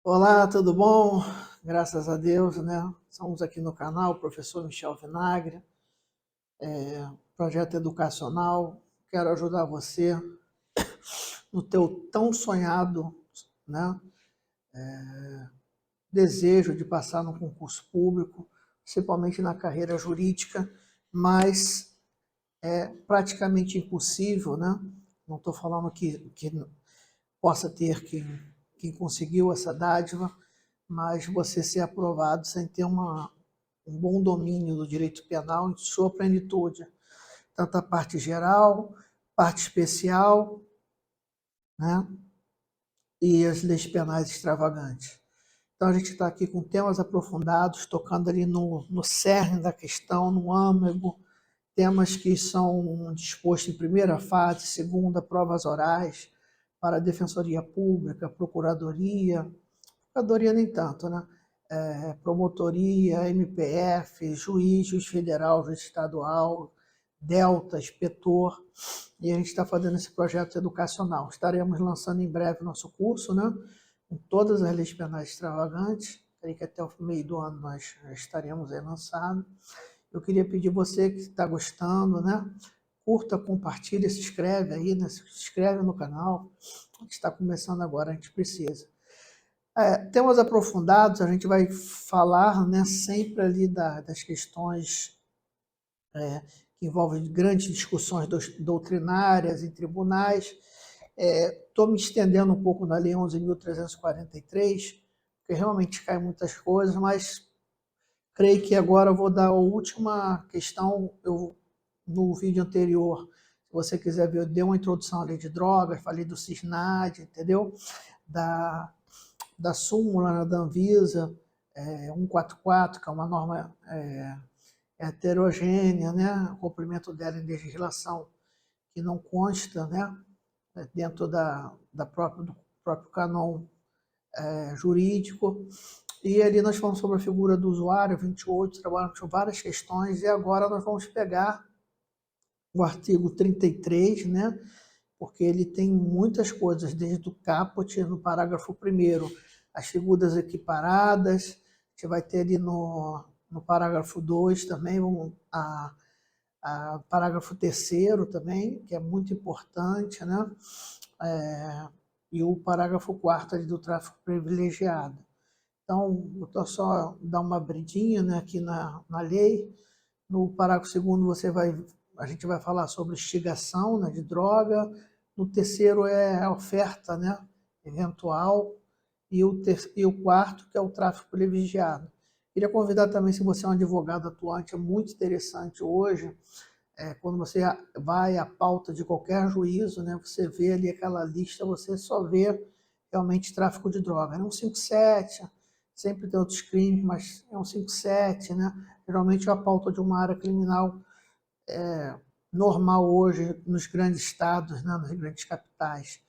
Olá, tudo bom? Graças a Deus, né? Estamos aqui no canal, professor Michel Vinagre, projeto educacional. Quero ajudar você no teu tão sonhado, né, desejo de passar no concurso público, principalmente na carreira jurídica, mas é praticamente impossível, né? Não estou falando que possa ter quem conseguiu essa dádiva, mas você ser aprovado sem ter um bom domínio do direito penal em sua plenitude, tanto a parte geral, parte especial, né, e as leis penais extravagantes. Então a gente está aqui com temas aprofundados, tocando ali no cerne da questão, no âmago, temas que são dispostos em primeira fase, segunda, provas orais, para a Defensoria Pública, Procuradoria nem tanto, né? Promotoria, MPF, juiz federal, juiz estadual, Delta, inspetor, e a gente está fazendo esse projeto educacional. Estaremos lançando em breve nosso curso, né? Com todas as leis penais extravagantes. Creio que até o meio do ano nós estaremos aí lançados. Eu queria pedir você que está gostando, né? Curta, compartilha, se inscreve aí, né? Se inscreve no canal. A gente está começando agora, a gente precisa. Temas aprofundados, a gente vai falar, né, sempre ali das questões que envolvem grandes discussões doutrinárias em tribunais. Estou me estendendo um pouco na Lei 11.343, porque realmente cai muitas coisas, mas creio que agora eu vou dar a última questão. No vídeo anterior, se você quiser ver, eu dei uma introdução à lei de drogas, falei do CISNAD, entendeu? Da súmula da Anvisa 144, que é uma norma heterogênea, né? O cumprimento dela em legislação que não consta, né? Dentro do próprio canon jurídico. E ali nós falamos sobre a figura do usuário, 28, trabalhamos com várias questões, e agora nós vamos pegar o artigo 33, né? Porque ele tem muitas coisas, desde o caput, no parágrafo 1º, as figuras equiparadas, a gente vai ter ali no parágrafo 2 também, parágrafo 3º também, que é muito importante, né? E o parágrafo 4º ali do tráfico privilegiado. Então, vou só dar uma abridinha, né, aqui na lei. No parágrafo 2º a gente vai falar sobre instigação, né, de droga. No terceiro é a oferta, né, eventual. E o quarto, que é o tráfico privilegiado. Queria convidar também, se você é um advogado atuante, é muito interessante hoje, quando você vai à pauta de qualquer juízo, né, você vê ali aquela lista, você só vê realmente tráfico de droga. É um 57, sempre tem outros crimes, mas é um 57, né? Geralmente é a pauta de uma área criminal normal hoje nos grandes estados, né, nas grandes capitais.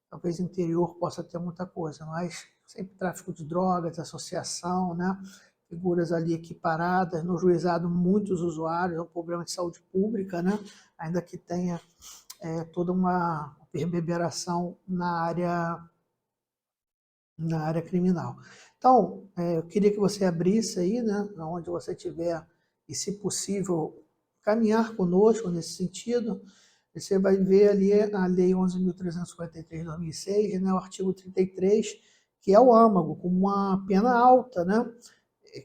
Talvez no interior possa ter muita coisa, mas sempre tráfico de drogas, associação, né? Figuras ali equiparadas, no juizado muitos usuários, é um problema de saúde pública, né? Ainda que tenha toda uma reverberação na área criminal. Então, eu queria que você abrisse aí, né, onde você estiver, e se possível, caminhar conosco nesse sentido. Você vai ver ali a Lei 11.343 de 2006, né, o artigo 33, que é o âmago, com uma pena alta, né?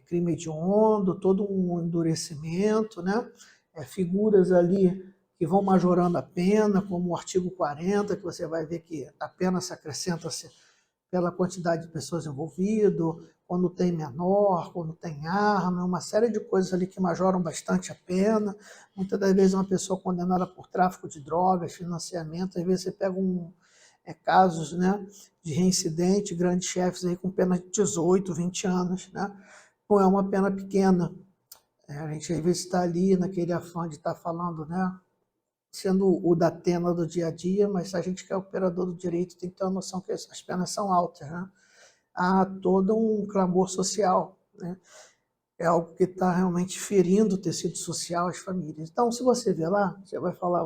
Crime hediondo, todo um endurecimento, né? Figuras ali que vão majorando a pena, como o artigo 40, que você vai ver que a pena se acrescenta-se pela quantidade de pessoas envolvidas, quando tem menor, quando tem arma, uma série de coisas ali que majoram bastante a pena. Muitas das vezes uma pessoa condenada por tráfico de drogas, financiamento, às vezes você pega casos, né, de reincidente, grandes chefes aí com pena de 18, 20 anos, né? Não é uma pena pequena. A gente às vezes está ali naquele afã de estar falando, né, sendo o da tena do dia a dia, mas a gente que é operador do direito tem que ter uma noção que as penas são altas, né? Há todo um clamor social, né? É algo que está realmente ferindo o tecido social, as famílias. Então, se você ver lá,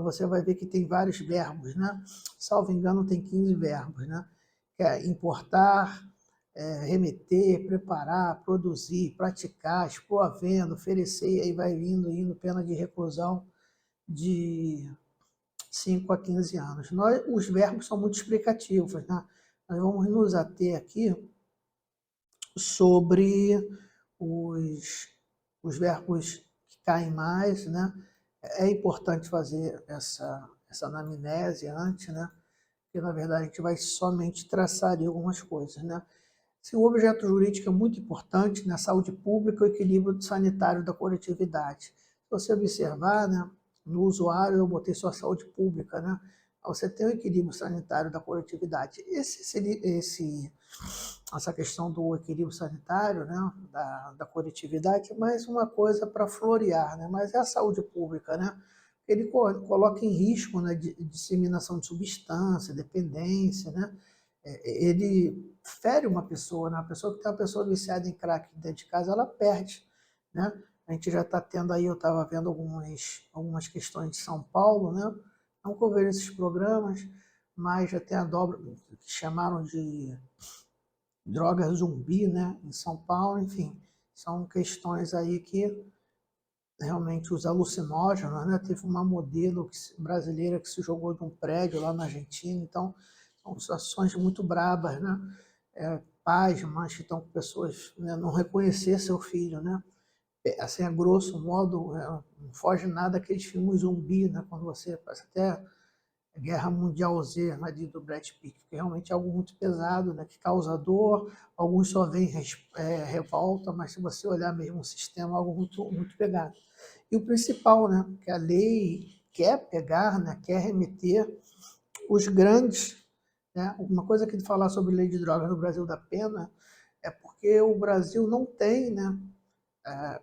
você vai ver que tem vários verbos, né? Salvo engano, tem 15 verbos, né? Que é importar, remeter, preparar, produzir, praticar, expor à venda, oferecer, e aí vai indo, pena de reclusão de 5 a 15 anos. Os verbos são muito explicativos, né? Nós vamos nos ater aqui sobre os verbos que caem mais, né? É importante fazer essa anamnese antes, né? Porque, na verdade, a gente vai somente traçar ali algumas coisas, né? Se o objeto jurídico é muito importante na saúde pública, o equilíbrio sanitário da coletividade. Se você observar, né, no usuário, eu botei só saúde pública, né? Você tem o equilíbrio sanitário da coletividade. Essa questão do equilíbrio sanitário, né, da coletividade, é mais uma coisa para florear, né? Mas é a saúde pública, né? Ele coloca em risco, né, disseminação de substância, dependência, né? Ele fere uma pessoa, né? A pessoa que tem uma pessoa viciada em crack dentro de casa, ela perde, né? A gente já está tendo aí, eu estava vendo algumas questões de São Paulo, né? Não cover esses programas, mas já tem a dobra, que chamaram de droga zumbi, né? Em São Paulo, enfim, são questões aí que realmente os alucinógenos, né? Teve uma modelo brasileira que se jogou de um prédio lá na Argentina, então são situações muito brabas, né? Pais, mães que estão com pessoas, né, não reconhecer seu filho, né? Assim, a grosso modo, não foge nada daqueles filmes zumbi, né? Quando você parece até Guerra Mundial Z, né, do Brad Pitt, que realmente é algo muito pesado, né? Que causa dor, alguns só veem revolta, mas se você olhar mesmo o sistema, é algo muito, muito pegado. E o principal, né? Que a lei quer pegar, né? Quer remeter os grandes, né? Uma coisa que falar sobre lei de drogas no Brasil dá pena é porque o Brasil não tem, né,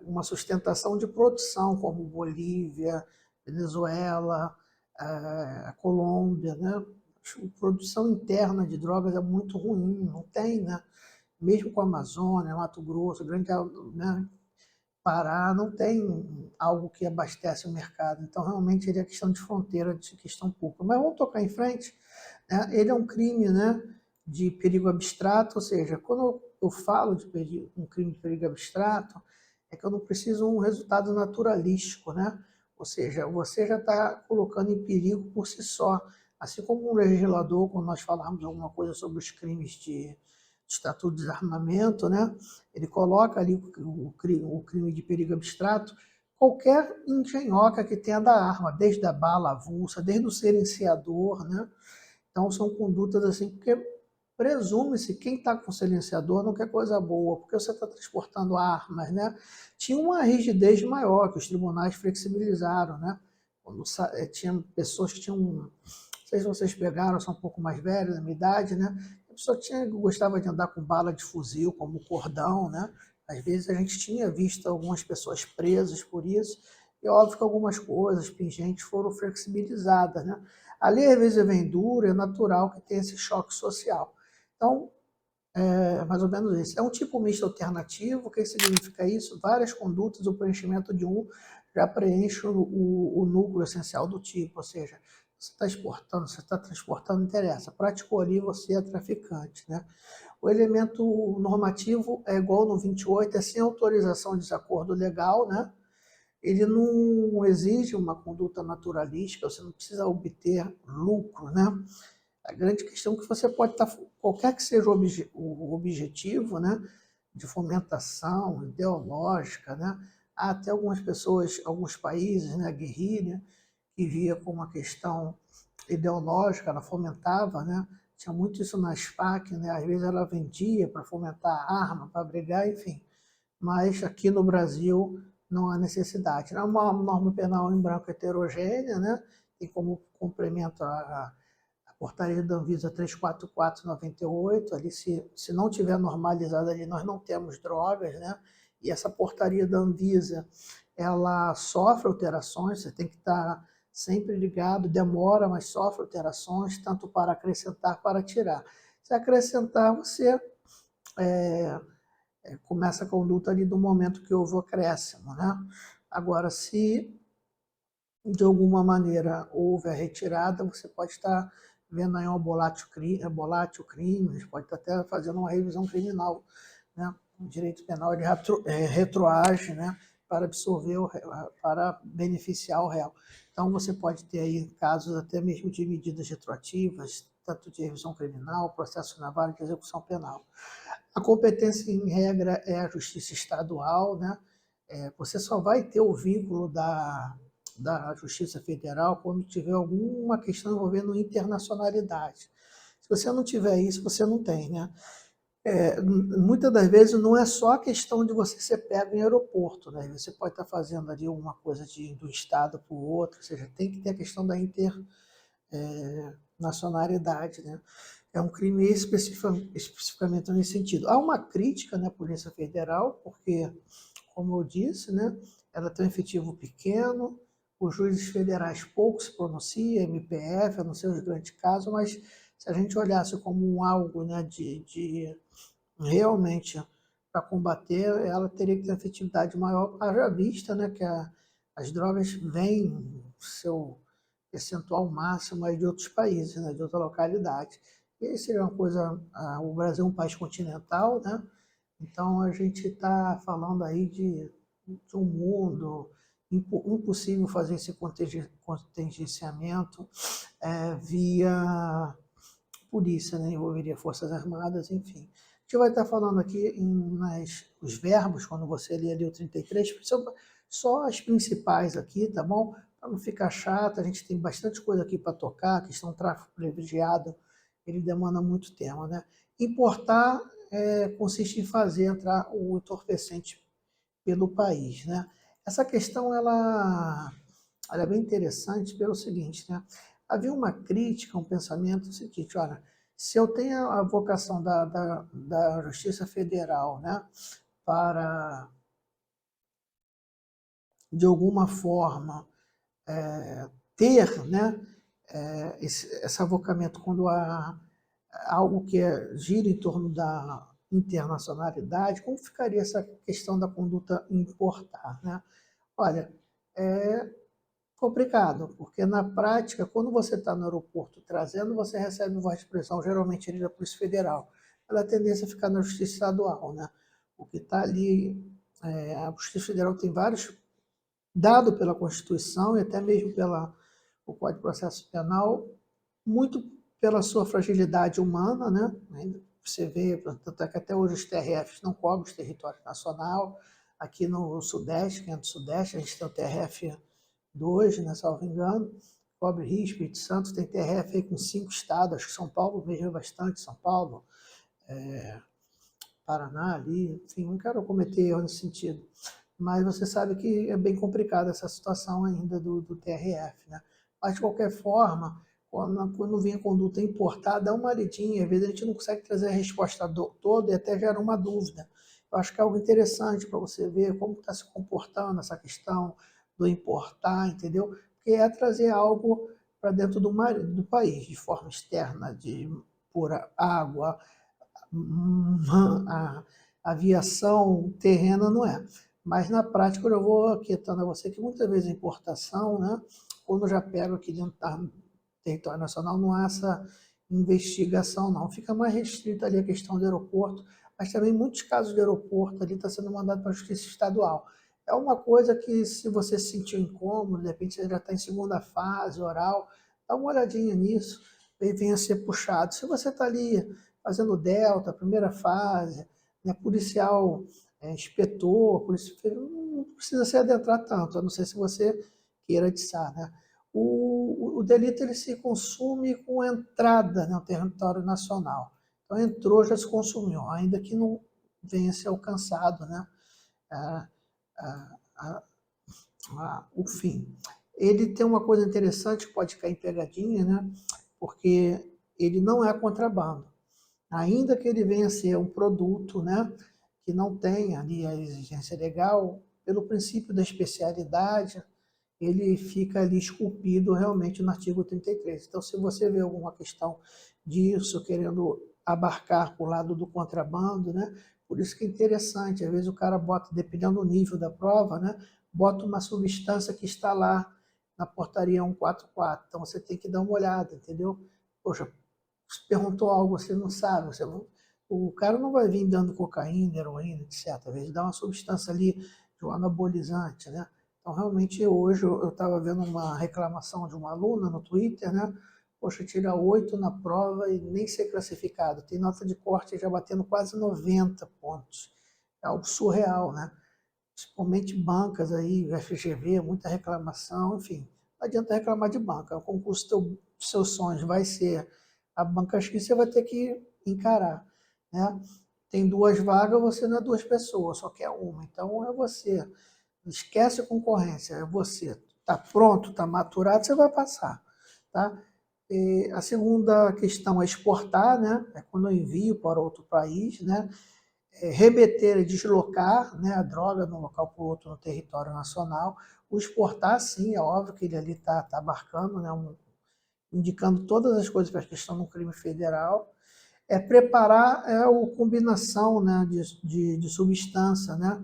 uma sustentação de produção como Bolívia, Venezuela, a Colômbia, né? A produção interna de drogas é muito ruim, não tem, né? Mesmo com a Amazônia, Mato Grosso, Grande, né, Pará, não tem algo que abastece o mercado. Então, realmente, ele é questão de fronteira, de questão pública. Mas vamos tocar em frente. Né? Ele é um crime, né, de perigo abstrato, ou seja, quando eu falo de um crime de perigo abstrato, é que eu não preciso de um resultado naturalístico, né? Ou seja, você já está colocando em perigo por si só. Assim como um legislador, quando nós falamos alguma coisa sobre os crimes de Estatuto de Desarmamento, né? Ele coloca ali o crime de perigo abstrato, qualquer engenhoca que tenha da arma, desde a bala avulsa, desde o silenciador, né? Então são condutas assim, porque presume-se quem está com silenciador não quer coisa boa, porque você está transportando armas, né? Tinha uma rigidez maior que os tribunais flexibilizaram, né? Quando tinha pessoas que tinham, não sei se vocês pegaram, são um pouco mais velhos, da minha idade, né? A pessoa gostava de andar com bala de fuzil, como cordão, né? Às vezes a gente tinha visto algumas pessoas presas por isso, e óbvio que algumas coisas pingentes foram flexibilizadas, né? A lei às vezes vem dura, é natural que tenha esse choque social. Então, é mais ou menos isso. É um tipo misto alternativo. O que significa isso? Várias condutas, o preenchimento de um já preenche o núcleo essencial do tipo, ou seja, você está exportando, você está transportando, não interessa. Praticou ali, você é traficante, né? O elemento normativo é igual no 28, é sem autorização de desacordo legal, né? Ele não exige uma conduta naturalística, você não precisa obter lucro, né? A grande questão é que você pode estar, qualquer que seja o objetivo, né, de fomentação ideológica, né? Há até algumas pessoas, alguns países, né, a guerrilha, que via como uma questão ideológica, ela fomentava, né? Tinha muito isso nas FARC, né? Às vezes ela vendia para fomentar arma, para brigar, enfim. Mas aqui no Brasil não há necessidade. É uma norma penal em branco heterogênea, né? Tem como complemento a portaria da Anvisa 344/98, ali se não tiver normalizado ali, nós não temos drogas, né? E essa portaria da Anvisa, ela sofre alterações, você tem que estar sempre ligado, demora, mas sofre alterações, tanto para acrescentar, para tirar. Se acrescentar, você começa a conduta ali do momento que houve o acréscimo, né? Agora, se de alguma maneira houve a retirada, você pode estar vendo aí um volátil crime, a gente pode estar até fazendo uma revisão criminal, né? O direito penal ele retroage, né? Para absorver, para beneficiar o réu. Então, você pode ter aí casos até mesmo de medidas retroativas, tanto de revisão criminal, processo naval e de execução penal. A competência, em regra, é a justiça estadual, né? Você só vai ter o vínculo da Justiça Federal quando tiver alguma questão envolvendo internacionalidade. Se você não tiver isso, você não tem, né? Muitas das vezes não é só a questão de você ser pego em aeroporto, né? Você pode estar fazendo ali uma coisa do estado para o outro, ou seja, tem que ter a questão da internacionalidade, né? É um crime especificamente nesse sentido. Há uma crítica na Polícia Federal, porque, como eu disse, né, ela tem um efetivo pequeno, os juízes federais pouco se pronunciam, MPF, a não ser os grandes casos, mas se a gente olhasse como algo, né, de realmente para combater, ela teria que ter efetividade maior, haja vista, né, que as drogas vêm seu percentual máximo aí de outros países, né, de outras localidades. E aí seria uma coisa, o Brasil é um país continental, né? Então a gente está falando aí de um mundo impossível fazer esse contingenciamento via polícia, né? Envolveria Forças Armadas, enfim. A gente vai estar falando aqui os verbos, quando você lê ali o 33, só as principais aqui, tá bom? Para não ficar chato, a gente tem bastante coisa aqui para tocar, a questão do tráfico privilegiado, ele demanda muito tema, né? Importar consiste em fazer entrar o entorpecente pelo país, né? Essa questão, ela é bem interessante pelo seguinte, né? Havia uma crítica, um pensamento seguinte, olha, se eu tenho a vocação da Justiça Federal, né, para, de alguma forma, ter, né, esse avocamento quando há algo que gira em torno da internacionalidade, como ficaria essa questão da conduta importar, né? Olha, é complicado, porque na prática, quando você está no aeroporto trazendo, você recebe voz de prisão, geralmente ele da Polícia Federal. Ela tem a tendência a ficar na Justiça Estadual, né? O que está ali, a Justiça Federal tem vários, dado pela Constituição e até mesmo pela o Código de Processo Penal, muito pela sua fragilidade humana, né? Você vê, tanto é que até hoje os TRFs não cobrem o território nacional. Aqui no Sudeste, quem é do Sudeste, a gente tem o TRF 2, né, salvo engano, cobre Rio, Espírito Santo, tem TRF aí com 5 estados, acho que São Paulo mesmo é bastante, São Paulo, Paraná ali, enfim, não quero cometer erro nesse sentido. Mas você sabe que é bem complicada essa situação ainda do TRF, né? Mas, de qualquer forma, quando vem a conduta importada, dá uma lidinha, às vezes a gente não consegue trazer a resposta toda e até gera uma dúvida. Eu acho que é algo interessante para você ver como está se comportando essa questão do importar, entendeu? Porque é trazer algo para dentro do país, de forma externa, por água, a aviação terrena não é. Mas na prática eu vou aquietando a você que muitas vezes a importação, né, quando eu já pego aqui dentro do território nacional, não há essa investigação não. Fica mais restrita ali a questão do aeroporto, mas também muitos casos de aeroporto ali está sendo mandado para a Justiça Estadual. É uma coisa que se você se sentiu incômodo, de repente você já está em segunda fase, oral, dá uma olhadinha nisso e venha ser puxado. Se você está ali fazendo delta, primeira fase, né, policial, inspetor, polícia, não precisa se adentrar tanto, a não ser se você queira atiçar, né? O delito ele se consome com a entrada no território nacional. Então entrou, já se consumiu, ainda que não venha a ser alcançado, né, a, a, o fim. Ele tem uma coisa interessante que pode cair em pegadinha, né, porque ele não é contrabando. Ainda que ele venha a ser um produto, né, que não tenha ali a exigência legal, pelo princípio da especialidade, ele fica ali esculpido realmente no artigo 33. Então, se você vê alguma questão disso, querendo abarcar para o lado do contrabando, né, por isso que é interessante, às vezes o cara bota, dependendo do nível da prova, né, bota uma substância que está lá na portaria 144. Então, você tem que dar uma olhada, entendeu? Poxa, se perguntou algo, você não sabe, o cara não vai vir dando cocaína, heroína, etc. Às vezes dá uma substância ali, de um anabolizante, né? Então, realmente, hoje eu estava vendo uma reclamação de uma aluna no Twitter, né? Poxa, tira 8 na prova e nem ser classificado. Tem nota de corte já batendo quase 90 pontos. É algo surreal, né? Principalmente bancas aí, FGV, muita reclamação, enfim. Não adianta reclamar de banca. O concurso dos seus sonhos vai ser a banca X, você vai ter que encarar, né? Tem 2 vagas, você não é 2 pessoas, só quer uma. Então é você. Esquece a concorrência, é você. Está pronto, está maturado, você vai passar, tá? E a segunda questão é exportar, né? É quando eu envio para outro país, né? Remeter e deslocar, né, a droga de um local para o outro no território nacional. O exportar, sim, é óbvio que ele ali está abarcando, né, indicando todas as coisas para a questão do crime federal. Preparar é a combinação, né, de substância, né?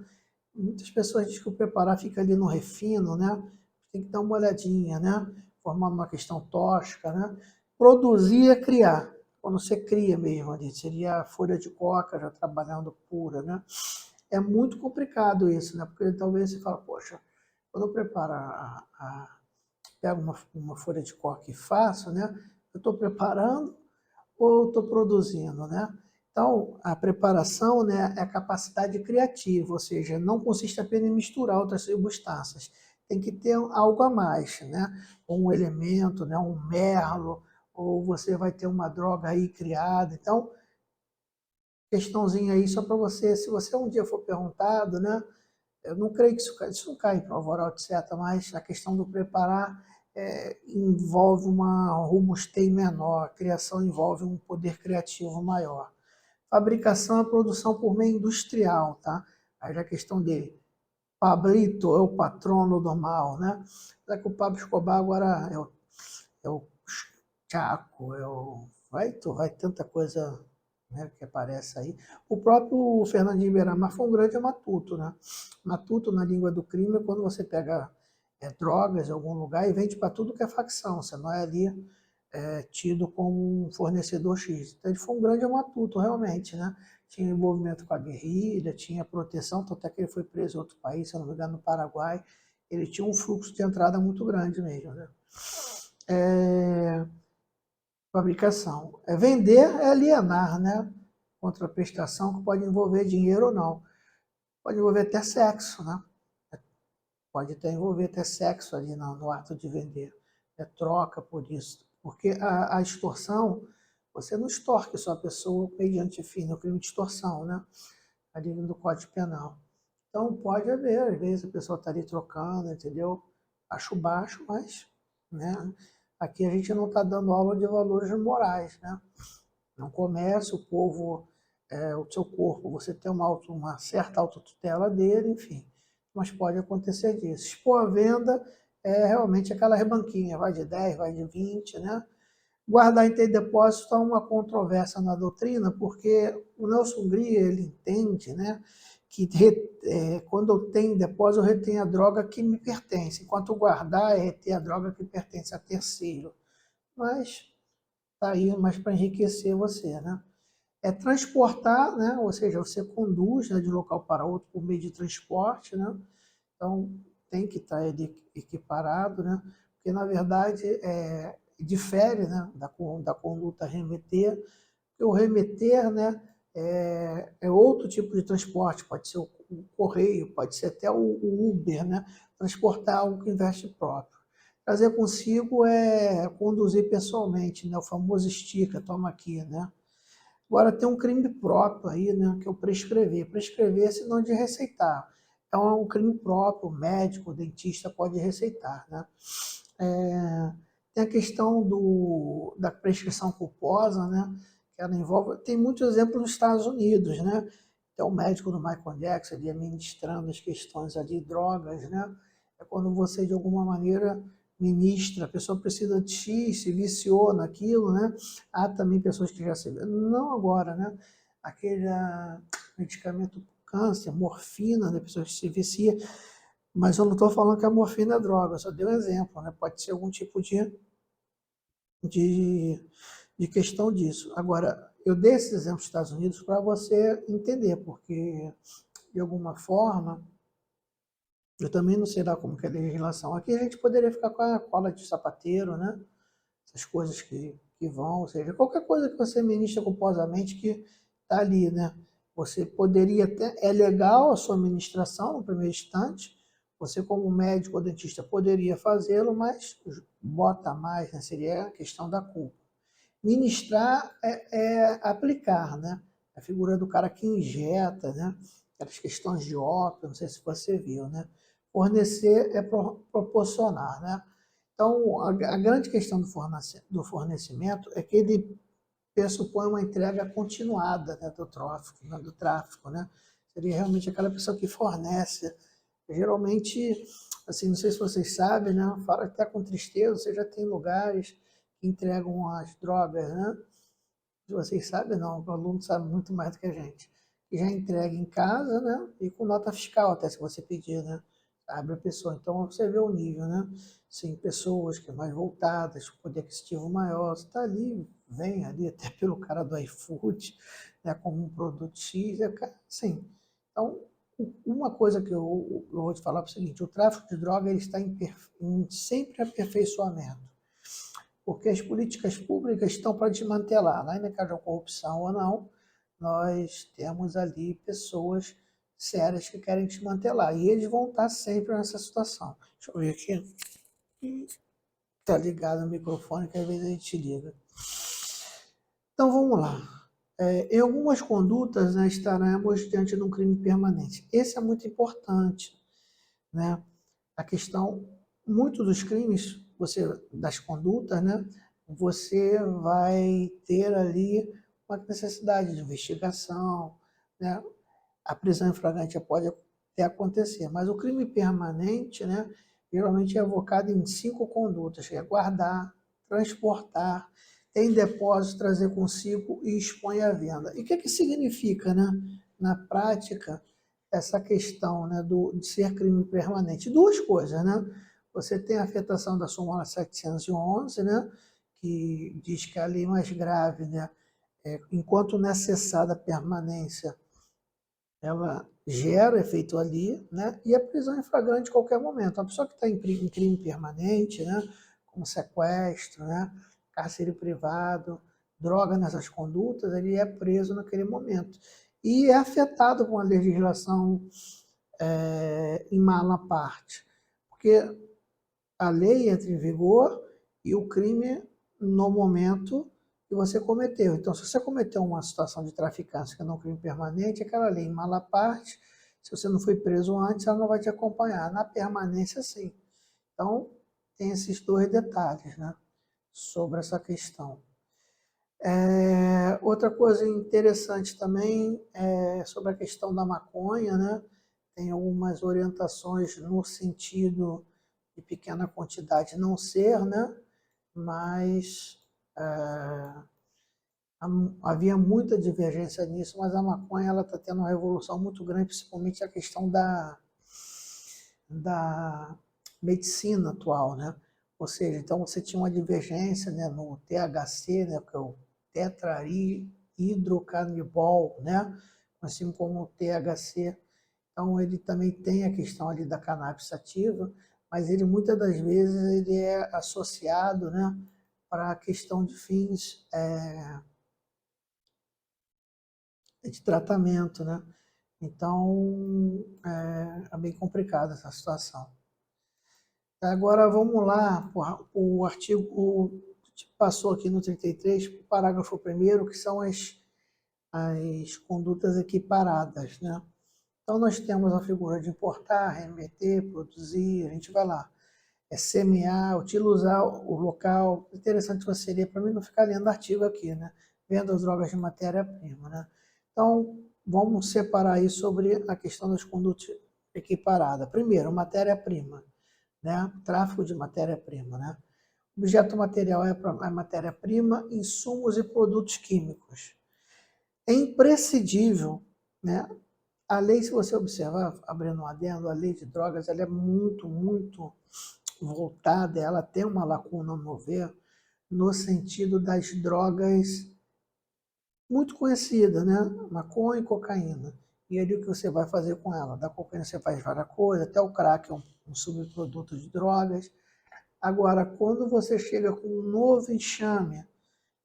Muitas pessoas dizem que o preparar fica ali no refino, né? Tem que dar uma olhadinha, né? Formando uma questão tóxica, né? Produzir é criar. Quando você cria mesmo ali, seria a folha de coca já trabalhando pura, né? É muito complicado isso, né? Porque talvez você fala, poxa, quando eu preparo pego uma folha de coca e faço, né? Eu estou preparando ou eu estou produzindo, né? Então, a preparação, né, é a capacidade criativa, ou seja, não consiste apenas em misturar outras substâncias. Tem que ter algo a mais, né? Um elemento, né, um merlo, ou você vai ter uma droga aí criada. Então, questãozinha aí só para você, se você um dia for perguntado, né? Eu não creio que isso não cai em prova oral, etc., mas a questão do preparar envolve uma robustez menor, a criação envolve um poder criativo maior. Fabricação é produção por meio industrial, tá? Aí já a questão dele. Pablito é o patrono do mal, né? Será que o Pablo Escobar agora é o Chaco, vai tanta coisa, né, que aparece aí. O próprio Fernandinho Beiramar foi um grande matuto, né? Matuto na língua do crime é quando você pega drogas em algum lugar e vende para tudo que é facção, você não é ali tido como um fornecedor X. Então ele foi um grande matuto, realmente, né? Tinha envolvimento com a guerrilha, tinha proteção, tanto é que ele foi preso em outro país, se eu não me engano, no Paraguai. Ele tinha um fluxo de entrada muito grande mesmo, né? Fabricação. Vender é alienar, né? Contra prestação que pode envolver dinheiro ou não. Pode envolver até sexo, né? Pode até envolver até sexo ali no ato de vender. Troca por isso. Porque a extorsão, você não extorque só a pessoa mediante fim, no crime de extorsão, né? Ali no Código Penal. Então pode haver, às vezes a pessoa está ali trocando, entendeu? Acho baixo, mas, né? Aqui a gente não está dando aula de valores morais, né? No comércio, o povo, o seu corpo, você tem uma certa autotutela dele, enfim. Mas pode acontecer disso. Expor à venda é realmente aquela rebanquinha, vai de 10, vai de 20, né? Guardar em ter depósito há uma controvérsia na doutrina, porque o Nelson Grier, ele entende, né, que quando eu tenho depósito, eu retenho a droga que me pertence, enquanto guardar é reter a droga que pertence a terceiro. Mas está aí mais para enriquecer você, né? Transportar, né? Ou seja, você conduz, né, de um local para outro por meio de transporte, né? Então tem que estar equiparado, né? Porque na verdade difere, né, da conduta remeter, porque o remeter, né, é outro tipo de transporte, pode ser o correio, pode ser até o Uber, né? Transportar algo que investe próprio. Trazer consigo é conduzir pessoalmente, né? O famoso estica, toma aqui, né? Agora tem um crime próprio aí, né? Que é o prescrever. Prescrever é sinônimo de receitar. Então é um crime próprio, o médico, o dentista pode receitar, né? Tem a questão da prescrição culposa, né? Que ela envolve. Tem muitos exemplos nos Estados Unidos, né? Então, o médico do Michael Jackson ali administrando as questões ali, drogas, né? É quando você, de alguma maneira, ministra, a pessoa precisa de X, se viciou naquilo, né? Há também pessoas que já se... Não agora, né? Aquele medicamento para câncer, morfina, né? Pessoas que se viciam. Mas eu não estou falando que a morfina é droga, eu só dei um exemplo, né? Pode ser algum tipo de de questão disso. Agora, eu dei esse exemplo dos Estados Unidos para você entender, porque, de alguma forma, eu também não sei lá como que é a legislação. Aqui a gente poderia ficar com a cola de sapateiro, né? Essas coisas que vão, ou seja, qualquer coisa que você ministra culposamente que está ali, né? Você poderia até, é legal a sua ministração no primeiro instante, você como médico ou dentista poderia fazê-lo, mas bota mais, né? Seria a questão da culpa. Ministrar é aplicar, né? A figura do cara que injeta, né? Aquelas questões de ópio, não sei se você viu, né? Fornecer é proporcionar, né? Então, a grande questão do fornecimento é que ele pressupõe uma entrega continuada, né, do tráfico, né? Seria realmente aquela pessoa que fornece. Geralmente, assim, não sei se vocês sabem, né? Fala até com tristeza, você já tem lugares que entregam as drogas, né? Se vocês sabem, não, o aluno sabe muito mais do que a gente. E já entrega em casa, né? E com nota fiscal, até se você pedir, né? Abre a pessoa. Então você vê o nível, né? Sim, pessoas que mais voltadas, com poder aquisitivo maior, você está ali, vem ali até pelo cara do iFood, né? Como um produto X, sim. Então, uma coisa que eu vou te falar é o seguinte: o tráfico de droga ele está em sempre aperfeiçoamento porque as políticas públicas estão para desmantelar, né? Ainda que haja corrupção ou não, nós temos ali pessoas sérias que querem desmantelar, e eles vão estar sempre nessa situação. Deixa eu ver aqui. Está ligado o microfone, que às vezes a gente liga. Então vamos lá. Em algumas condutas, né, estaremos diante de um crime permanente. Esse é muito importante, né? A questão, muito dos crimes, das condutas, né, você vai ter ali uma necessidade de investigação, né? A prisão em flagrante pode até acontecer, mas o crime permanente, né, geralmente é evocado em 5 condutas, que é guardar, transportar, ter em depósito, trazer consigo e expõe à venda. E o que significa, né, na prática, essa questão, né, de ser crime permanente? Duas coisas, né? Você tem a afetação da súmula 711, né, que diz que a lei mais grave, né, enquanto necessária a permanência, ela gera efeito ali, né? E a prisão em flagrante em qualquer momento. A pessoa que está em crime permanente, né? Como sequestro, né? Cárcere privado, droga nessas condutas, ele é preso naquele momento. E é afetado com a legislação em mala parte. Porque a lei entra em vigor e o crime no momento que você cometeu. Então, se você cometeu uma situação de traficância que não é um crime permanente, aquela lei em mala parte, se você não foi preso antes, ela não vai te acompanhar. Na permanência, sim. Então, tem esses dois detalhes, né, sobre essa questão. Outra coisa interessante também é sobre a questão da maconha, né? Tem algumas orientações no sentido de pequena quantidade não ser, né? Mas havia muita divergência nisso, mas a maconha ela está tendo uma revolução muito grande, principalmente a questão da medicina atual, né? Ou seja, então você tinha uma divergência, né, no THC, né, que é o tetrahidrocanabinol, né, assim como o THC. Então ele também tem a questão ali da cannabis sativa, mas ele muitas das vezes ele é associado, né, para a questão de fins de tratamento, né? Então é bem complicada essa situação. Agora vamos lá, o artigo passou aqui no 33, o parágrafo 1º, que são as condutas equiparadas, né? Então nós temos a figura de importar, remeter, produzir, a gente vai lá, semear, utilizar o local. Interessante você ler, para mim não ficar lendo artigo aqui, né? Venda as drogas de matéria-prima, né? Então vamos separar aí sobre a questão das condutas equiparadas. Primeiro, matéria-prima, né? Tráfico de matéria-prima, né? Objeto material é a matéria-prima, insumos e produtos químicos. É imprescindível, né? A lei, se você observar, abrindo um adendo, a lei de drogas, ela é muito, muito voltada, ela tem uma lacuna, ao meu ver, no sentido das drogas muito conhecidas, né? Maconha e cocaína. E ali o que você vai fazer com ela? Da cocaína você faz várias coisas, até o crack é um subproduto de drogas. Agora, quando você chega com um novo enxame,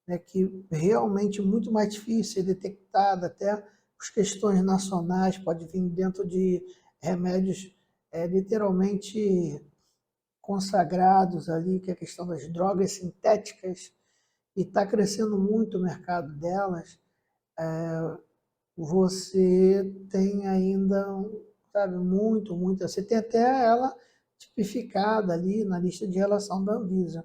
né, que realmente é muito mais difícil ser detectado, até as questões nacionais, pode vir dentro de remédios literalmente consagrados ali, que é a questão das drogas sintéticas, e está crescendo muito o mercado delas, você tem ainda, sabe, muito. Você tem até ela tipificada ali na lista de relação da Anvisa.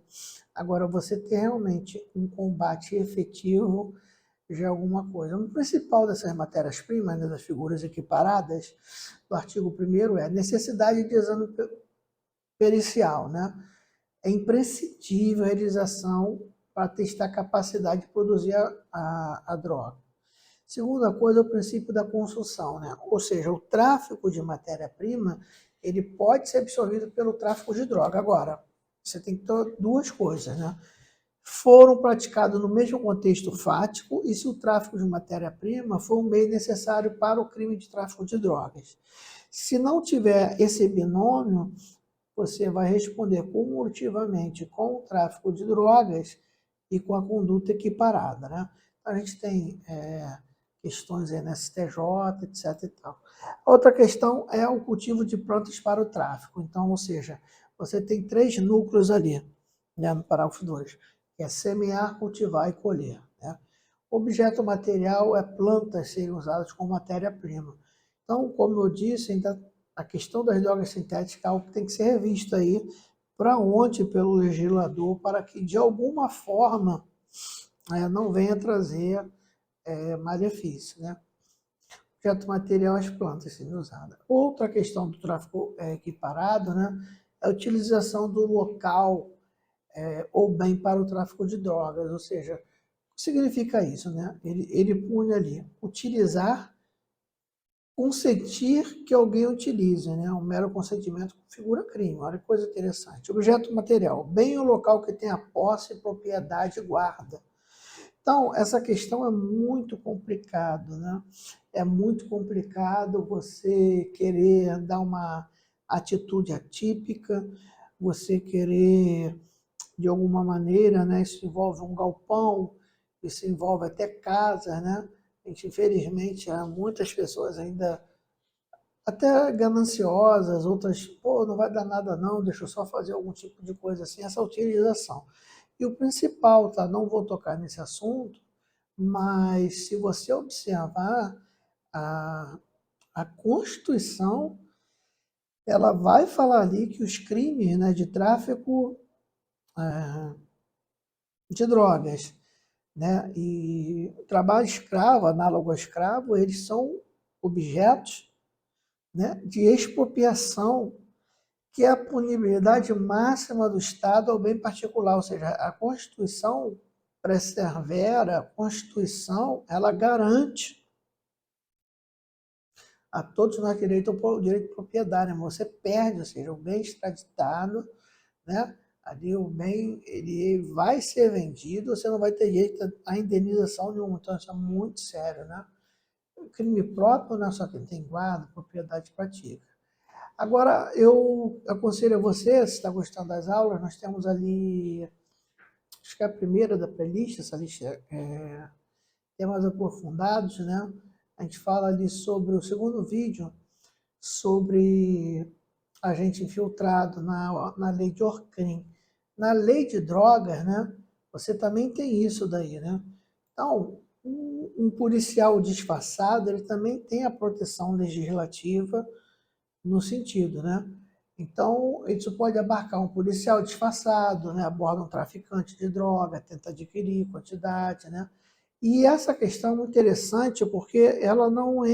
Agora, você tem realmente um combate efetivo já é alguma coisa. O principal dessas matérias-primas, né, das figuras equiparadas, do artigo 1º é necessidade de exame pericial, né? É imprescindível a realização para testar a capacidade de produzir a droga. Segunda coisa é o princípio da construção, né? Ou seja, o tráfico de matéria-prima, ele pode ser absorvido pelo tráfico de droga. Agora, você tem que ter duas coisas, né? Foram praticados no mesmo contexto fático e se o tráfico de matéria-prima for um meio necessário para o crime de tráfico de drogas. Se não tiver esse binômio, você vai responder cumulativamente com o tráfico de drogas e com a conduta equiparada, né? A gente tem questões aí na STJ, etc. E tal. Outra questão é o cultivo de plantas para o tráfico. Então, ou seja, você tem 3 núcleos ali, né, no parágrafo 2, que é semear, cultivar e colher, né? Objeto material é plantas serem usadas como matéria-prima. Então, como eu disse, ainda a questão das drogas sintéticas é algo que tem que ser revisto aí para onde pelo legislador, para que de alguma forma não venha trazer malefício, né? Objeto material as plantas sendo usadas. Outra questão do tráfico equiparado, né, é a utilização do local ou bem para o tráfico de drogas, ou seja, o que significa isso, né? Ele pune ali utilizar, consentir que alguém utilize, né? Um mero consentimento configura crime. Olha que coisa interessante. Objeto material, bem ou local que tenha posse, propriedade e guarda. Então, essa questão é muito complicado, né? É muito complicado você querer dar uma atitude atípica, você querer, de alguma maneira, né? Isso envolve um galpão, isso envolve até casa, né? A gente, infelizmente, há muitas pessoas ainda até gananciosas, outras, pô, não vai dar nada não, deixa eu só fazer algum tipo de coisa assim, essa utilização. E o principal, tá? Não vou tocar nesse assunto, mas se você observar a, a Constituição, ela vai falar ali que os crimes, né, de tráfico de drogas, né, e trabalho escravo, análogo ao escravo, eles são objetos, né, de expropriação, que é a punibilidade máxima do Estado ao bem particular, ou seja, a Constituição preservera, a Constituição, ela garante a todos nós direito ao direito de propriedade, né? Você perde, ou seja, o bem extraditado, né? Ali o bem ele vai ser vendido, você não vai ter direito à indenização nenhuma, então isso é muito sério, né? O crime próprio, não é só quem tem guarda, propriedade pratica. Agora, eu aconselho a você, se está gostando das aulas, nós temos ali, acho que é a primeira da playlist, essa lista temas aprofundados, né? A gente fala ali sobre o segundo vídeo, sobre agente infiltrado na lei de Orcrim. Na lei de drogas, né? Você também tem isso daí, né? Então, um policial disfarçado, ele também tem a proteção legislativa no sentido, né? Então, isso pode abarcar um policial disfarçado, né? Aborda um traficante de droga, tenta adquirir quantidade, né? E essa questão é muito interessante porque ela não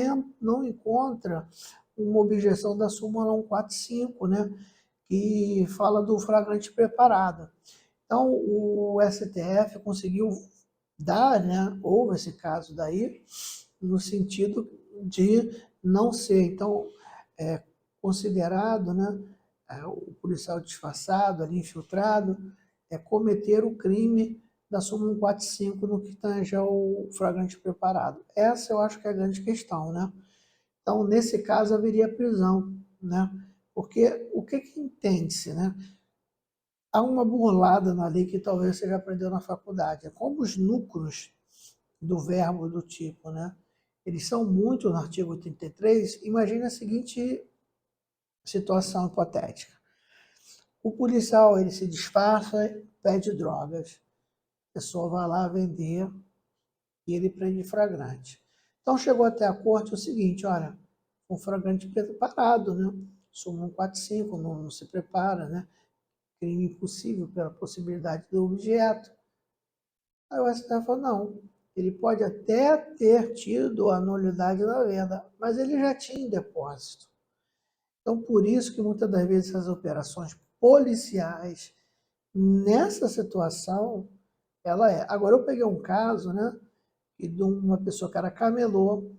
encontra uma objeção da súmula 145, né? Que fala do flagrante preparado. Então, o STF conseguiu dar, né? Houve esse caso daí, no sentido de não ser. Então, considerado, né, o policial disfarçado, ali infiltrado, é cometer o crime da súmula 145 no que tange ao flagrante preparado. Essa eu acho que é a grande questão, né? Então, nesse caso, haveria prisão, né? Porque o que entende-se, né? Há uma burlada na lei que talvez você já aprendeu na faculdade. É como os núcleos do verbo do tipo, né? Eles são muito no artigo 83. Imagine a seguinte situação hipotética. O policial, ele se disfarça, pede drogas. A pessoa vai lá vender e ele prende flagrante. Então, chegou até a corte o seguinte, olha, um flagrante preparado, né? Súmula 145, não se prepara, né? Crime impossível pela possibilidade do objeto. Aí o STF falou, não, ele pode até ter tido a nulidade da venda, mas ele já tinha em depósito. Então, por isso que muitas das vezes as operações policiais, nessa situação, ela é. Agora, eu peguei um caso, né, de uma pessoa que era camelô,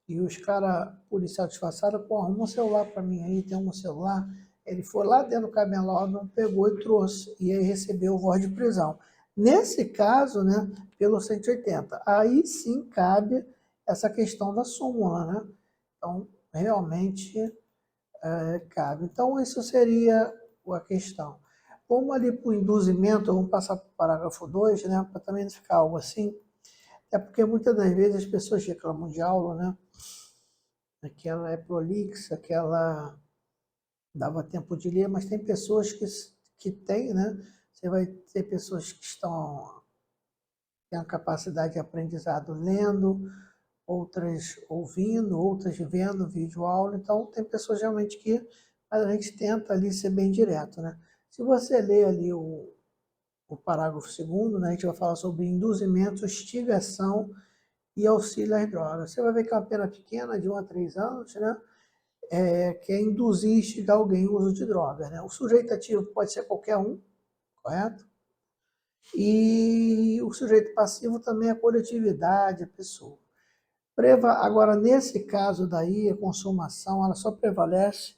e os caras, policiais disfarçaram, pô, arruma um celular para mim aí, tem um celular. Ele foi lá dentro do camelódromo, pegou e trouxe, e aí recebeu o voz de prisão. Nesse caso, né, pelo 180, aí sim cabe essa questão da súmula, né? Então, realmente cabe. Então, isso seria a questão. Vamos ali para o induzimento, vamos passar para o parágrafo 2, né, para também não ficar algo assim. É porque muitas das vezes as pessoas reclamam de aula, né? Que ela é prolixa, que ela dava tempo de ler, mas tem pessoas que têm, né? Você vai ter pessoas que têm a capacidade de aprendizado lendo, outras ouvindo, outras vendo vídeo aula. Então, tem pessoas realmente que a gente tenta ali ser bem direto, né? Se você ler ali o parágrafo 2º, né, a gente vai falar sobre induzimento, instigação e auxílio às drogas. Você vai ver que é uma pena pequena, de 1 a 3 anos, né? Que é induzir e instigar alguém ao uso de drogas, né? O sujeito ativo pode ser qualquer um, correto? E o sujeito passivo também é a coletividade, a pessoa. Agora, nesse caso daí, a consumação, ela só prevalece,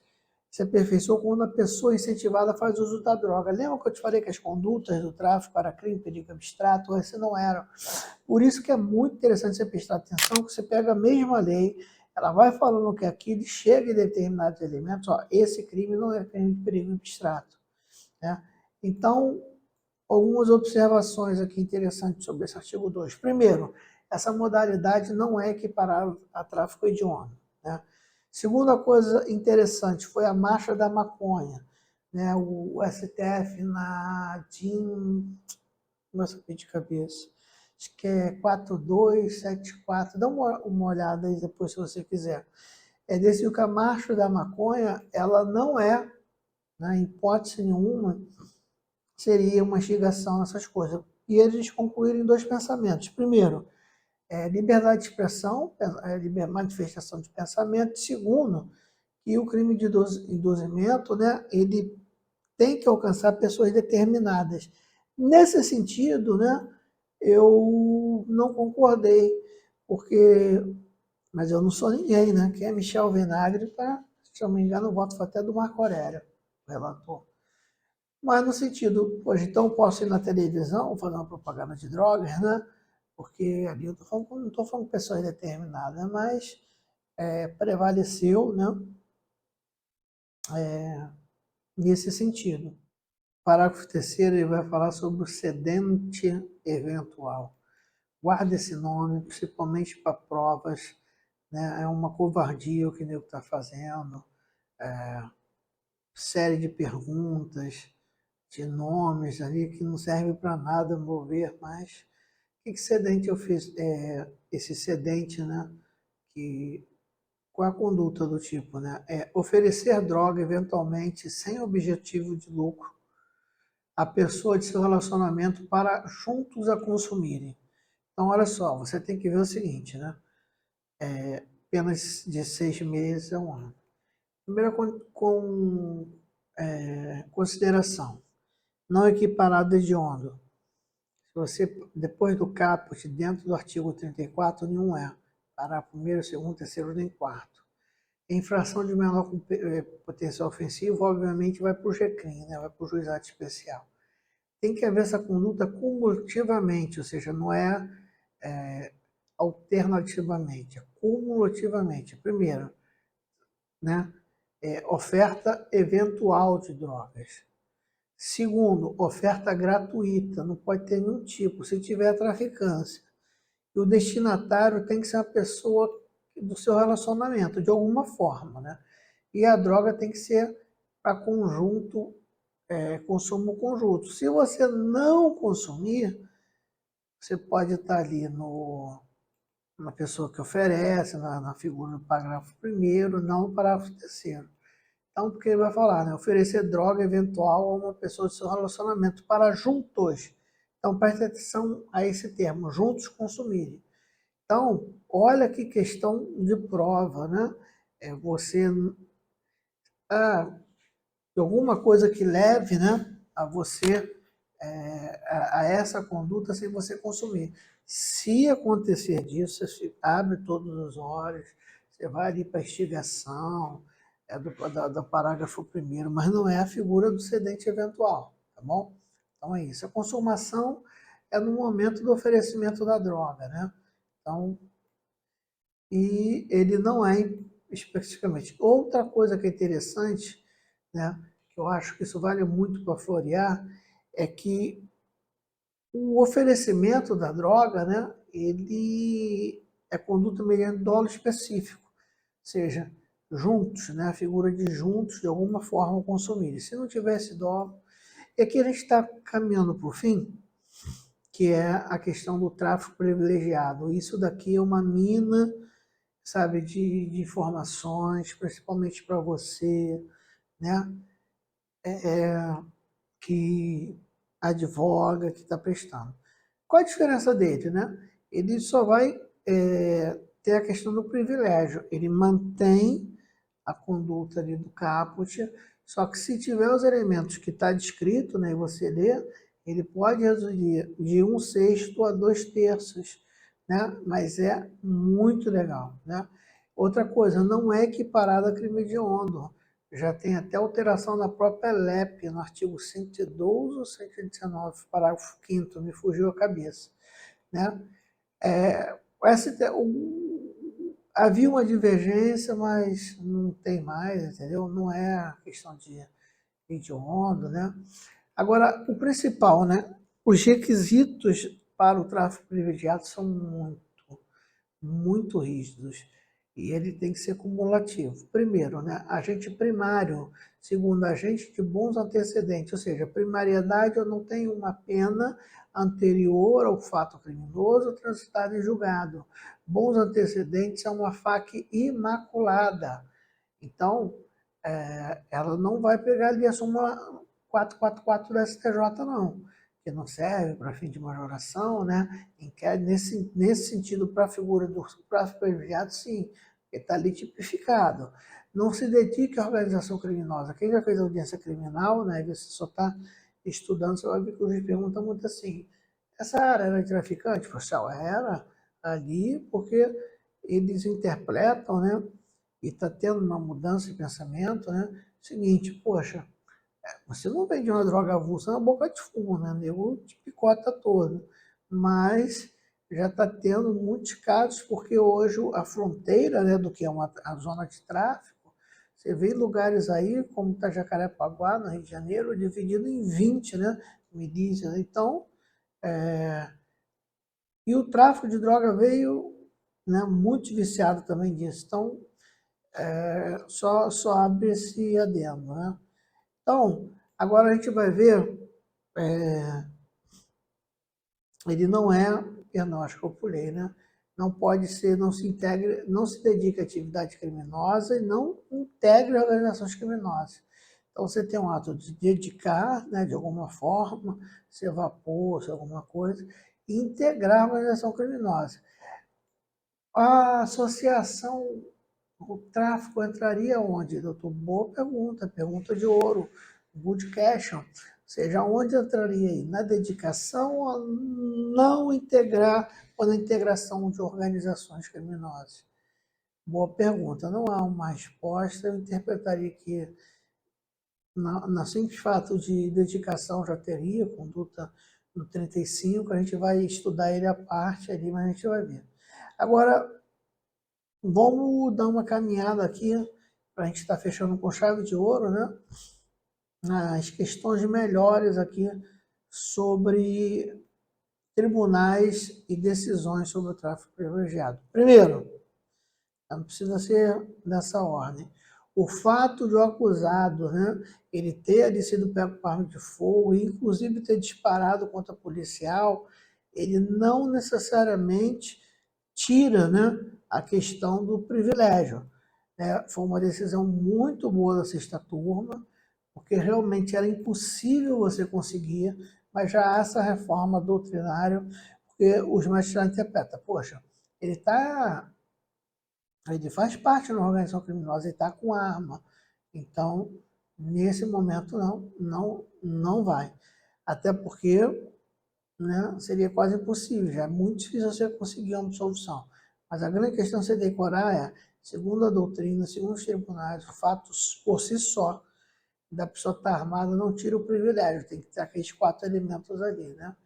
se aperfeiçoa quando a pessoa incentivada faz uso da droga. Lembra que eu te falei que as condutas do tráfico era crime, perigo abstrato? Esse não era. Por isso que é muito interessante você prestar atenção, que você pega a mesma lei, ela vai falando que aqui chega em determinados elementos, ó, esse crime não é crime de perigo abstrato, né? Então, algumas observações aqui interessantes sobre esse artigo 2. Primeiro, essa modalidade não é equiparável a tráfico hediondo, né? Segunda coisa interessante foi a marcha da maconha, né? O STF na DIN, não saber de cabeça, acho que é 4274, dá uma olhada aí depois se você quiser. Decidiu que a marcha da maconha, ela não é, né, em hipótese nenhuma, seria uma instigação nessas coisas. E eles concluíram em 2 pensamentos. Primeiro, liberdade de expressão, manifestação de pensamento. Segundo, que o crime de induzimento, né, ele tem que alcançar pessoas determinadas. Nesse sentido, né, eu não concordei, porque, mas eu não sou ninguém, né? Quem é Michel Vinagre, tá? Se eu não me engano, o voto foi até do Marco Aurélio, o relator. Mas no sentido, pois então posso ir na televisão fazer uma propaganda de drogas, né? Porque ali eu não estou falando com pessoas determinadas, mas prevaleceu, né? Nesse sentido. Parágrafo 3º, ele vai falar sobre o cedente eventual. Guarda esse nome, principalmente para provas, né? É uma covardia o que o nego está fazendo. Série de perguntas, de nomes ali que não serve para nada, mover, mas o que cedente eu fiz? Esse cedente, né? Qual é a conduta do tipo, né? Oferecer droga eventualmente sem objetivo de lucro a pessoa de seu relacionamento para juntos a consumirem. Então, olha só, você tem que ver o seguinte, né? Penas de 6 meses a 1 ano. Primeira consideração, não equiparado hediondo. Se você, depois do caput, dentro do artigo 34, nenhum é. Parágrafo 1º, 2º, 3º, nem 4º. Infração de menor potencial ofensivo, obviamente, vai para o GCRIM, né? Vai para o juizado especial. tem que haver essa conduta cumulativamente, ou seja, não é alternativamente, é cumulativamente. Primeiro, né, oferta eventual de drogas. Segundo, oferta gratuita, não pode ter nenhum tipo. Se tiver traficância, e o destinatário tem que ser uma pessoa do seu relacionamento, de alguma forma, né? E a droga tem que ser para conjunto, consumo conjunto. Se você não consumir, você pode estar ali na pessoa que oferece, na figura do parágrafo primeiro, não no parágrafo terceiro. Então, porque ele vai falar, né? Oferecer droga eventual a uma pessoa de seu relacionamento para juntos. Então, preste atenção a esse termo, juntos consumirem. Então, olha que questão de prova, né? Você, de alguma coisa que leve, né, a você, a essa conduta sem você consumir. Se acontecer disso, você abre todos os olhos, você vai ali para a instigação, do parágrafo primeiro, mas não é a figura do cedente eventual, tá bom? Então é isso. A consumação é no momento do oferecimento da droga, né? Então, e ele não é especificamente. Outra coisa que é interessante, né, que eu acho que isso vale muito para florear, é que o oferecimento da droga, né, ele é conduta mediante dolo específico, ou seja, juntos, né, a figura de juntos, de alguma forma, consumir. E se não tivesse dolo, e aqui a gente está caminhando para o fim, que é a questão do tráfico privilegiado. Isso daqui é uma mina, sabe, de informações, principalmente para você, né, que advoga, que está prestando. Qual a diferença dele, né? Ele só vai ter a questão do privilégio. Ele mantém a conduta ali do caput, só que se tiver os elementos que está descrito, né, e você lê, ele pode reduzir de 1/6 a 2/3, né? Mas é muito legal, né? Outra coisa, não é equiparado a crime hediondo. Já tem até alteração na própria LEP, no artigo 112 ou 119, parágrafo 5º, me fugiu a cabeça, né? Havia uma divergência, mas não tem mais, entendeu? Não é questão de hediondo, né? Agora, o principal, né? Os requisitos para o tráfico privilegiado são muito rígidos. E ele tem que ser cumulativo. Primeiro, né, agente primário. Segundo, agente de bons antecedentes, ou seja, primariedade, eu não tenho uma pena anterior ao fato criminoso transitado em julgado. Bons antecedentes é uma FAQ imaculada. Então, ela não vai pegar ali a súmula 444 da STJ, não, que não serve para fim de majoração, né? Nesse sentido, para a figura do prazo privilegiado, sim, porque está ali tipificado. Não se dedique à organização criminosa. Quem já fez audiência criminal, né, e você só está estudando, você vai ver que o juiz pergunta muito assim, essa área era de traficante? Pessoal, era ali porque eles interpretam, né, e está tendo uma mudança de pensamento, né? Seguinte, poxa, você não vende uma droga avulsa na boca de fumo, né? Nego te picota todo. Mas já está tendo muitos casos, porque hoje a fronteira, né, do que é a zona de tráfico, você vê lugares aí, como está Jacarepaguá, no Rio de Janeiro, dividido em 20, né? Milícias. Então, e o tráfico de droga veio, né, muito viciado também disso. Então, só abre esse adendo, né? Então, agora a gente vai ver, ele não é, não, acho que eu pulei, né? Não pode ser, não se integre, não se dedica à atividade criminosa e não integre organizações criminosas. Então, você tem um ato de dedicar, né, de alguma forma, se evapor, se alguma coisa, e integrar a organização criminosa. A associação, o tráfico entraria onde, doutor? Boa pergunta, pergunta de ouro, good question. Ou seja, onde entraria aí? Na dedicação a não integrar ou na integração de organizações criminosas? Boa pergunta. Não há uma resposta, eu interpretaria que no simples fato de dedicação já teria, conduta no 35, a gente vai estudar ele à parte ali, mas a gente vai ver. Agora, vamos dar uma caminhada aqui, para a gente estar fechando com chave de ouro, né? As questões melhores aqui sobre tribunais e decisões sobre o tráfico privilegiado. Primeiro, não precisa ser dessa ordem. O fato de o acusado, né, ele ter ali sido pego com arma de fogo e inclusive ter disparado contra policial, ele não necessariamente tira, né, a questão do privilégio. Foi uma decisão muito boa da sexta turma, porque realmente era impossível você conseguir, mas já há essa reforma doutrinária, porque os magistrados interpretam, poxa, ele faz parte de uma organização criminosa e está com arma. Então, nesse momento, não vai. Até porque, né, seria quase impossível, já é muito difícil você conseguir uma absolvição. Mas a grande questão a se decorar é, segundo a doutrina, segundo os tribunais, o fato por si só da pessoa estar armada não tira o privilégio, tem que ter aqueles 4 elementos ali, né?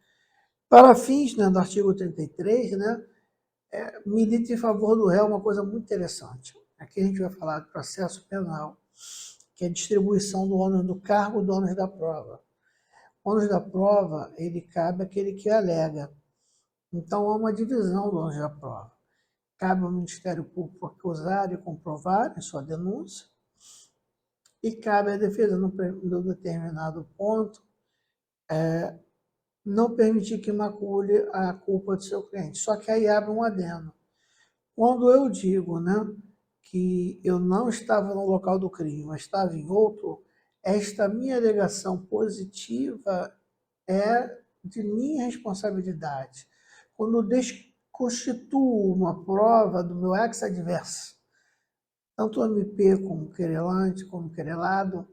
Para fins, né, do artigo 33, né, milita em favor do réu uma coisa muito interessante. Aqui a gente vai falar do processo penal, que é a distribuição do ônus do cargo do ônus da prova. O ônus da prova, ele cabe àquele que alega. Então, há uma divisão do ônus da prova. Cabe ao Ministério Público acusar e comprovar em sua denúncia, e cabe à defesa, no determinado ponto, não permitir que macule a culpa do seu cliente. Só que aí abre um adendo. Quando eu digo, né, que eu não estava no local do crime, mas estava em outro, esta minha alegação positiva é de minha responsabilidade. Quando eu desconstituo uma prova do meu ex-adverso, tanto o MP como o querelante, como o querelado,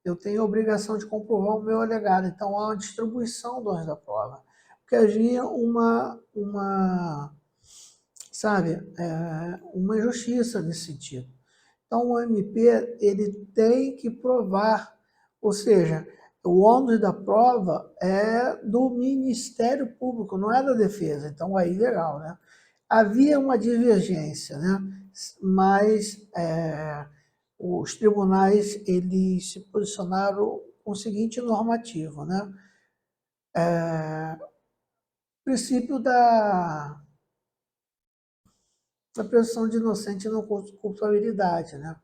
eu tenho a obrigação de comprovar o meu alegado. Então, há uma distribuição do ônus da prova. Porque havia sabe, uma injustiça nesse sentido. Então, o MP ele tem que provar, ou seja, o ônus da prova é do Ministério Público, não é da defesa. Então, aí, legal, né? Havia uma divergência, né? Mas os tribunais eles se posicionaram com o seguinte normativo, né? O princípio da presunção de inocente e não culpabilidade, né?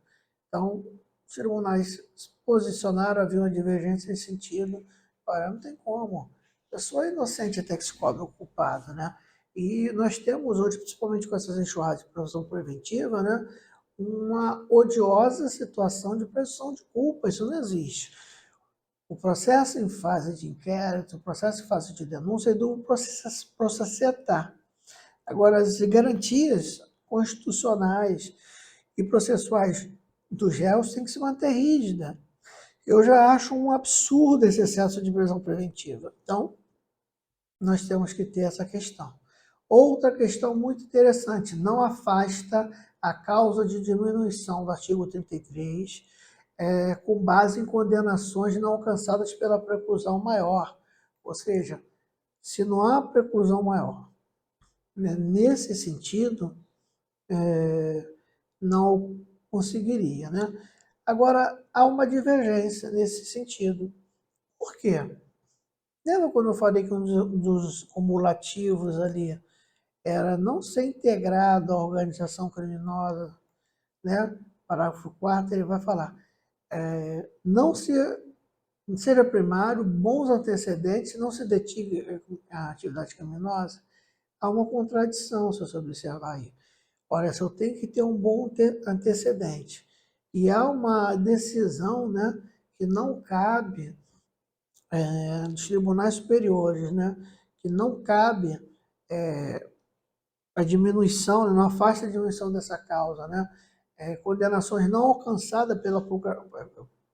Então, os tribunais se posicionaram, havia uma divergência nesse sentido. Olha, não tem como. A pessoa é inocente até que se cobre o culpado, né? E nós temos hoje, principalmente com essas enxurradas de prevenção preventiva, né, uma odiosa situação de presunção de culpa. Isso não existe. O processo em fase de inquérito, o processo em fase de denúncia é do processetar. Agora, as garantias constitucionais e processuais dos réus têm que se manter rígida. Eu já acho um absurdo esse excesso de prisão preventiva. Então, nós temos que ter essa questão. Outra questão muito interessante, não afasta a causa de diminuição do artigo 33, com base em condenações não alcançadas pela preclusão maior. Ou seja, se não há preclusão maior, né, nesse sentido, não conseguiria, né? Agora, há uma divergência nesse sentido. Por quê? Lembra quando eu falei que um dos cumulativos ali era não ser integrado à organização criminosa, né? Parágrafo 4º, ele vai falar, não seja primário, bons antecedentes, não se detive a atividade criminosa. Há uma contradição, se você observar aí. Olha, se eu tenho que ter um bom antecedente, e há uma decisão, né, que não cabe dos tribunais superiores, né, que não cabe a diminuição, não afasta a diminuição dessa causa, né, condenações não alcançadas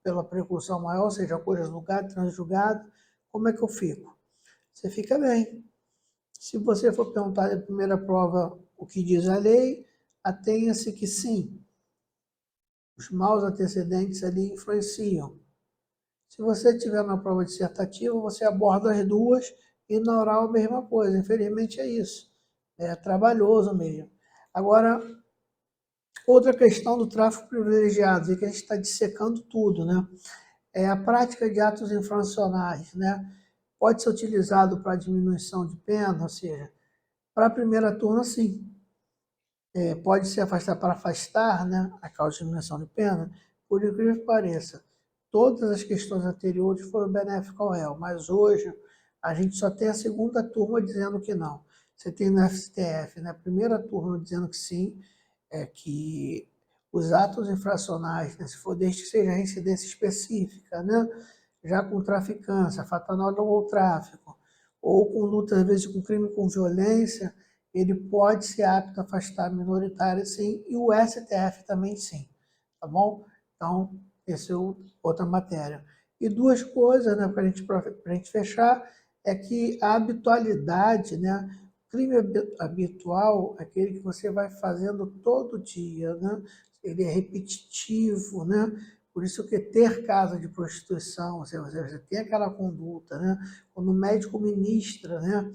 pela preclusão maior, ou seja, coisa julgada, transjulgada, como é que eu fico? Você fica bem. Se você for perguntar na primeira prova o que diz a lei, atenha-se que sim, os maus antecedentes ali influenciam. Se você tiver na prova dissertativa, você aborda as duas e na oral a mesma coisa. Infelizmente é isso. É trabalhoso mesmo. Agora, outra questão do tráfico privilegiado, é que a gente está dissecando tudo, né? É a prática de atos infracionais, né? Pode ser utilizado para diminuição de pena, ou seja, para a primeira turma, sim. Pode se afastar para afastar, né, a causa de diminuição de pena, por incrível que pareça. Todas as questões anteriores foram benéficas ao réu, mas hoje a gente só tem a segunda turma dizendo que não. Você tem no STF, né, a primeira turma dizendo que sim, que os atos infracionais, né, se for desde que seja reincidência específica, né, já com traficância, fatal ou tráfico, ou conduta, às vezes, com crime com violência, ele pode ser apto a afastar minoritário, sim, e o STF também, sim, tá bom? Então, essa é outra matéria. E duas coisas, né, para a gente fechar, é que a habitualidade, né, crime habitual é aquele que você vai fazendo todo dia, né? Ele é repetitivo, né? Por isso que ter casa de prostituição, você tem aquela conduta, né? Quando o médico ministra, né?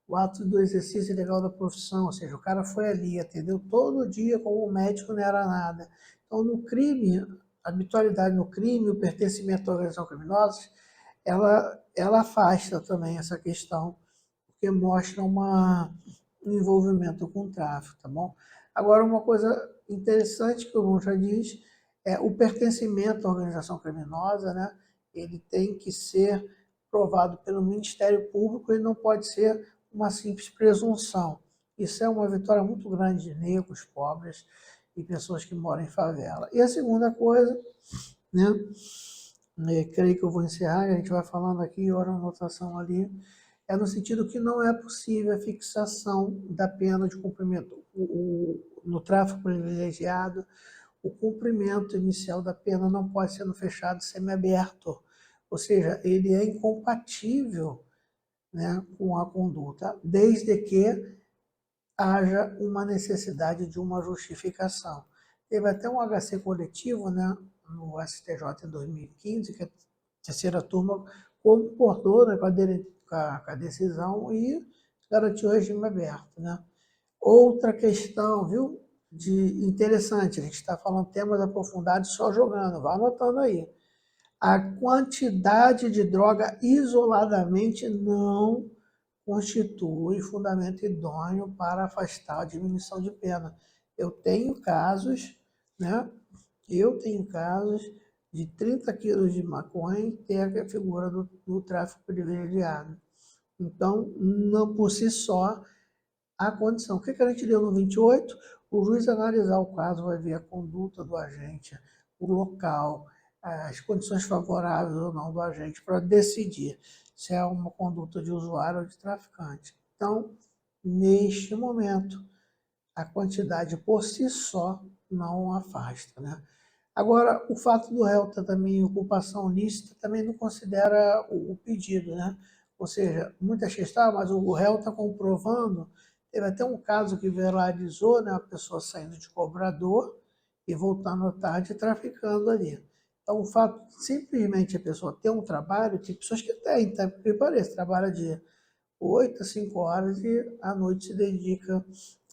O ato do exercício ilegal da profissão, ou seja, o cara foi ali, atendeu todo dia como o médico não era nada. Então, no crime, a habitualidade no crime, o pertencimento à organização criminosa, ela afasta também essa questão porque mostra um envolvimento com o tráfico, tá bom? Agora, uma coisa interessante que o Bruno já diz é o pertencimento à organização criminosa, né? Ele tem que ser provado pelo Ministério Público e não pode ser uma simples presunção. Isso é uma vitória muito grande de negros, pobres e pessoas que moram em favela. E a segunda coisa, né? Creio que eu vou encerrar, a gente vai falando aqui, hora anotação ali, no sentido que não é possível a fixação da pena de cumprimento. No tráfico privilegiado, o cumprimento inicial da pena não pode ser no fechado semiaberto, ou seja, ele é incompatível, né, com a conduta, desde que haja uma necessidade de uma justificação. Teve até um HC coletivo, né, no STJ em 2015, que a terceira turma concordou, né, com a decisão e garantiu o regime aberto, né? Outra questão, viu, de interessante, a gente está falando temas aprofundados só jogando, vá anotando aí. A quantidade de droga isoladamente não constitui fundamento idôneo para afastar a diminuição de pena. Eu tenho casos, né? Eu tenho casos de 30 quilos de maconha ter a figura do tráfico privilegiado. Então, não por si só, a condição. O que a gente deu no 28? O juiz analisar o caso vai ver a conduta do agente, o local, as condições favoráveis ou não do agente para decidir se é uma conduta de usuário ou de traficante. Então, neste momento, a quantidade por si só não afasta, né? Agora, o fato do réu ter também em ocupação lícita também não considera o pedido, né? Ou seja, muitas questões, mas o réu está comprovando. Teve até um caso que viralizou, né? A pessoa saindo de cobrador e voltando à tarde e traficando ali. Então, o fato de simplesmente a pessoa ter um trabalho, tem pessoas que têm, tá? Porque parece, trabalha de 8 a 5 horas e à noite se dedica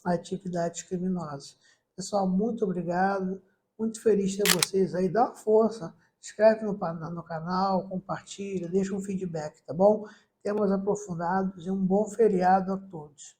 a atividades criminosas. Pessoal, muito obrigado. Muito feliz de ter vocês aí. Dá uma força. Inscreve no canal, compartilha, deixa um feedback, tá bom? Temas aprofundados e um bom feriado a todos.